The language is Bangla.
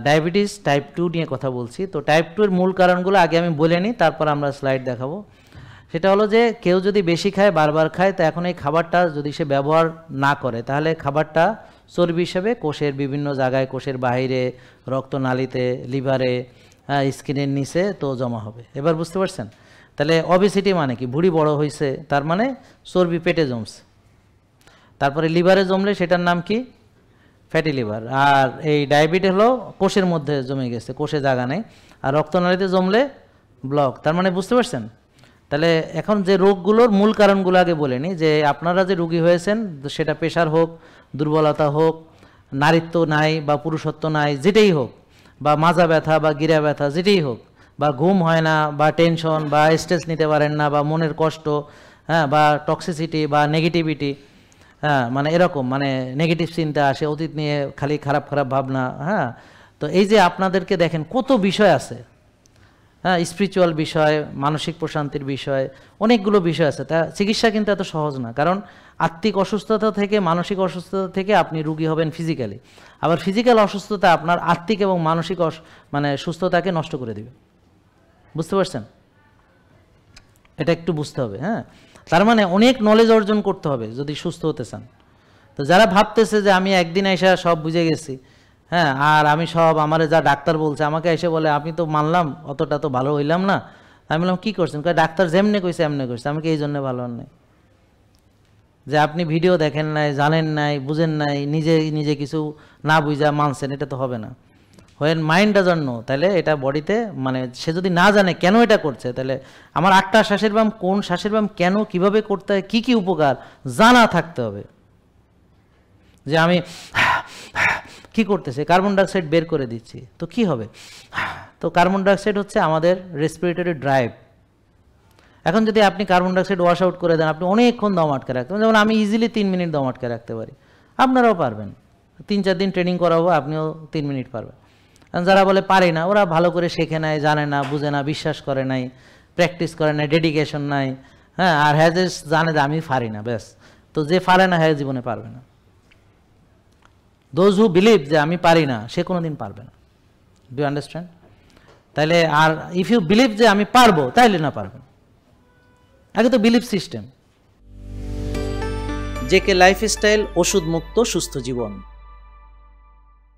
ডায়াবেটিস টাইপ 2 নিয়ে কথা বলছি। তো টাইপ 2 এর মূল কারণগুলো আগে আমি বলে নিই, তারপর আমরা স্লাইড দেখাবো। সেটা হলো যে কেউ যদি বেশি খায়, বারবার খায়, তো এখন এই খাবারটা যদি সে ব্যবহার না করে, তাহলে খাবারটা চর্বি হিসেবে কোষের বিভিন্ন জায়গায়, কোষের বাইরে, রক্তনালীতে, লিভারে, স্কিনের নিচে তো জমা হবে। এবার বুঝতে পারছেন? তাহলে অবেসিটি মানে কি? ভুঁড়ি বড় হয়েছে, তার মানে চর্বি পেটে জমছে। তারপরে লিভারে জমলে সেটার নাম কি? Fatty liver. আর এই ডায়াবেটিস হলো কোষের মধ্যে জমে গেছে, কোষে জায়গা নেই। আর রক্তনালীতে জমলে ব্লক। তার মানে বুঝতে পারছেন? তাহলে এখন যে রোগগুলোর মূল কারণগুলো আগে বলে নিই। যে আপনারা যে রোগী হয়েছেন, সেটা প্রেশার হোক, দুর্বলতা হোক, নারীত্ব নাই বা পুরুষত্ব নাই, যেটাই হোক, বা মাজা ব্যথা বা গিরা ব্যথা, যেটাই হোক, বা ঘুম হয় না, বা টেনশন, বা স্ট্রেস নিতে পারেন না, বা মনের কষ্ট, হ্যাঁ, বা টক্সিসিটি বা নেগেটিভিটি, হ্যাঁ, মানে এরকম, মানে নেগেটিভ চিন্তা আসে, অতীত নিয়ে খালি খারাপ খারাপ ভাবনা, হ্যাঁ। তো এই যে আপনাদেরকে দেখেন কত বিষয় আছে, হ্যাঁ, স্পিরিচুয়াল বিষয়, মানসিক প্রশান্তির বিষয়, অনেকগুলো বিষয় আছে। তা চিকিৎসা কিন্তু এত সহজ না, কারণ আত্মিক অসুস্থতা থেকে, মানসিক অসুস্থতা থেকে আপনি রুগী হবেন ফিজিক্যালি, আবার ফিজিক্যাল অসুস্থতা আপনার আত্মিক এবং মানসিক মানে সুস্থতাকে নষ্ট করে দেবে। বুঝতে পারছেন? এটা একটু বুঝতে হবে, হ্যাঁ। তার মানে অনেক নলেজ অর্জন করতে হবে যদি সুস্থ হতে চান। তো যারা ভাবতেছে যে আমি একদিন এসে সব বুঝে গেছি, হ্যাঁ, আর আমি সব, আমার যা ডাক্তার বলছে, আমাকে এসে বলে আমি তো মানলাম, অতটা তো ভালো হইলাম না। আমি বললাম কী করছেন? ডাক্তার যেমনি কইছে এমনি কইছে, আমাকে এই জন্য ভালো হন নাই। যে আপনি ভিডিও দেখেন নাই, জানেন নাই, বুঝেন নাই, নিজে কিছু না বুঝা মানছেন, এটা তো হবে না। হোয়েন মাইন্ড ডাজন্ট নো, তাহলে এটা বডিতে, মানে সে যদি না জানে কেন এটা করছে, তাহলে আমার 8টা শ্বাসের ব্যায়াম, কোন শ্বাসের ব্যায়াম কেন, কিভাবে করতে হয়, কী কী উপকার জানা থাকতে হবে। যে আমি কি করতেছে, কার্বন ডাইঅক্সাইড বের করে দিচ্ছি, তো কি হবে? তো কার্বন ডাইঅক্সাইড হচ্ছে আমাদের রেসপিরেটরি ড্রাইভ। এখন যদি আপনি কার্বন ডাইঅক্সাইড ওয়াশ আউট করে দেন, আপনি অনেকক্ষণ দম আটকে রাখতে পারেন। যেমন আমি ইজিলি 3 মিনিট দম আটকে রাখতে পারি, আপনারাও পারবেন। 3-4 দিন ট্রেনিং করাবো, আপনিও 3 মিনিট পারবেন। যারা বলে পারি না, ওরা ভালো করে শেখে নাই, জানে না, বুঝে না, বিশ্বাস করে নাই, প্র্যাকটিস করে নাই, ডেডিকেশন নাই, হ্যাঁ। আর হ্যাঁ, যে জানে যে আমি পারি না, ব্যাস। তো যে পারে না, হ্যাঁ জীবনে পারবে না। দোজ হু বিলিভ যে আমি পারি না, সে কোনো দিন পারবে না। Do you understand? তাহলে আর ইফ ইউ বিলিভ যে আমি পারবো, তাইলে না পারবেন। আগে তো বিলিভ সিস্টেম। জেকে লাইফস্টাইল, ওষুধ মুক্ত সুস্থ জীবন।